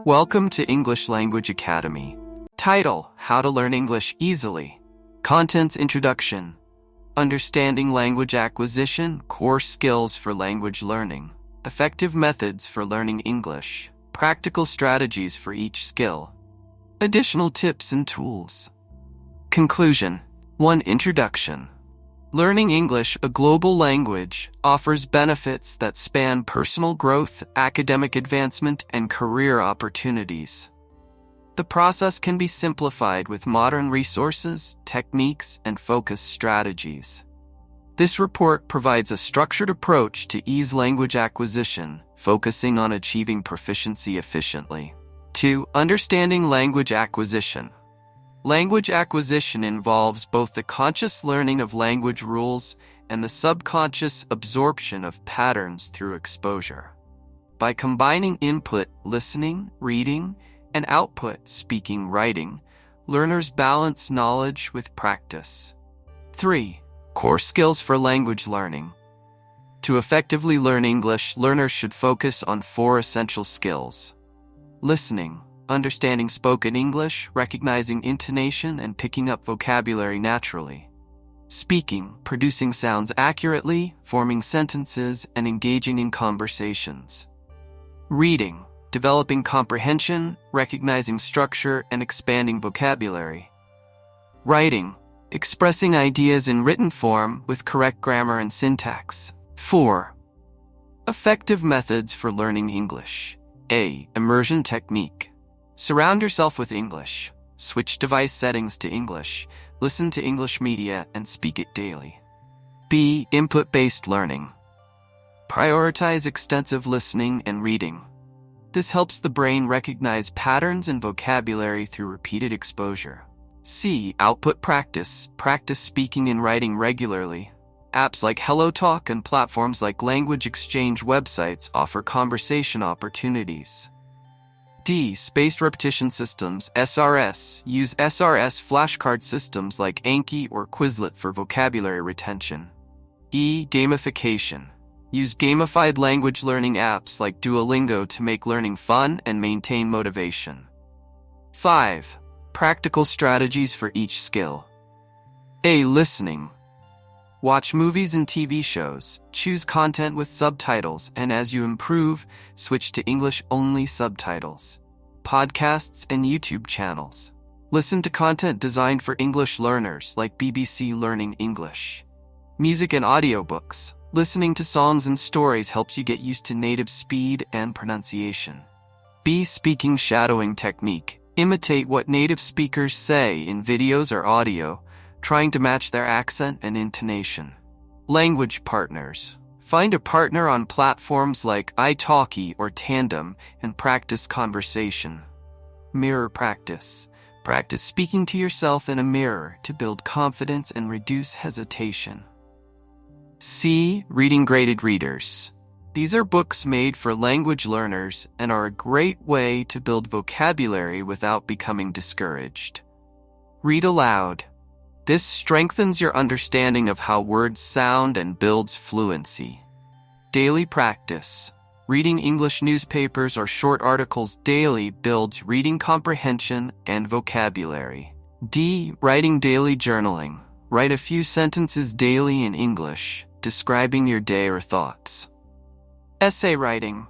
Welcome to English Language Academy. Title: How to Learn English Easily. Contents: Introduction. Understanding language acquisition, core skills for language learning. Effective methods for learning English. Practical strategies for each skill. Additional tips and tools. Conclusion. 1. Introduction. Learning English, a global language, offers benefits that span personal growth, academic advancement, and career opportunities. The process can be simplified with modern resources, techniques, and focused strategies. This report provides a structured approach to ease language acquisition, focusing on achieving proficiency efficiently. 2. Understanding language acquisition. Language acquisition involves both the conscious learning of language rules and the subconscious absorption of patterns through exposure. By combining input, listening, reading, and output, speaking, writing, learners balance knowledge with practice. 3. Core skills for language learning. To effectively learn English, learners should focus on 4 essential skills. Listening. Understanding spoken English, recognizing intonation, and picking up vocabulary naturally. Speaking, producing sounds accurately, forming sentences, and engaging in conversations. Reading, developing comprehension, recognizing structure, and expanding vocabulary. Writing, expressing ideas in written form with correct grammar and syntax. 4. Effective methods for learning English. A. Immersion technique. Surround yourself with English. Switch device settings to English. Listen to English media and speak it daily. B. Input-based learning. Prioritize extensive listening and reading. This helps the brain recognize patterns and vocabulary through repeated exposure. C. Output practice. Practice speaking and writing regularly. Apps like HelloTalk and platforms like language exchange websites offer conversation opportunities. D. Spaced repetition systems, SRS. Use SRS flashcard systems like Anki or Quizlet for vocabulary retention. E. Gamification. Use gamified language learning apps like Duolingo to make learning fun and maintain motivation. 5. Practical strategies for each skill. A. Listening. Watch movies and TV shows, choose content with subtitles, and as you improve, switch to English-only subtitles. Podcasts and YouTube channels. Listen to content designed for English learners like BBC Learning English. Music and audiobooks. Listening to songs and stories helps you get used to native speed and pronunciation. B. Speaking shadowing technique. Imitate what native speakers say in videos or audio, trying to match their accent and intonation. Language partners. Find a partner on platforms like italki or Tandem and practice conversation. Mirror practice. Practice speaking to yourself in a mirror to build confidence and reduce hesitation. C. Reading graded readers. These are books made for language learners and are a great way to build vocabulary without becoming discouraged. Read aloud. This strengthens your understanding of how words sound and builds fluency. Daily practice. Reading English newspapers or short articles daily builds reading comprehension and vocabulary. D. Writing daily journaling. Write a few sentences daily in English, describing your day or thoughts. Essay writing.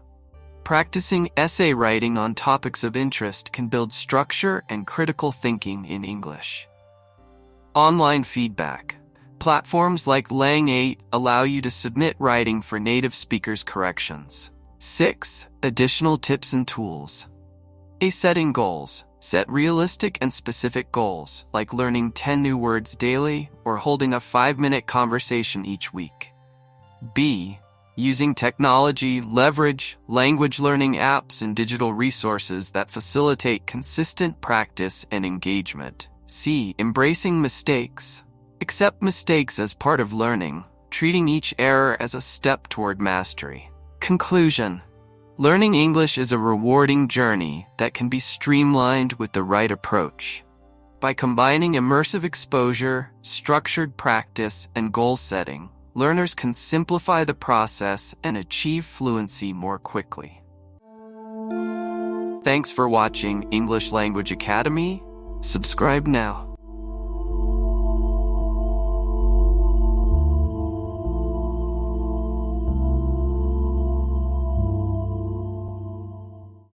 Practicing essay writing on topics of interest can build structure and critical thinking in English. Online feedback. Platforms like Lang8 allow you to submit writing for native speakers' corrections. 6. Additional tips and tools. A. Setting goals. Set realistic and specific goals, like learning 10 new words daily or holding a 5-minute conversation each week. B. Using technology. Leverage language learning apps and digital resources that facilitate consistent practice and engagement. C. Embracing mistakes. Accept mistakes as part of learning, treating each error as a step toward mastery. Conclusion. Learning English is a rewarding journey that can be streamlined with the right approach. By combining immersive exposure, structured practice, and goal setting, learners can simplify the process and achieve fluency more quickly. Thanks for watching English Language Academy. Subscribe now.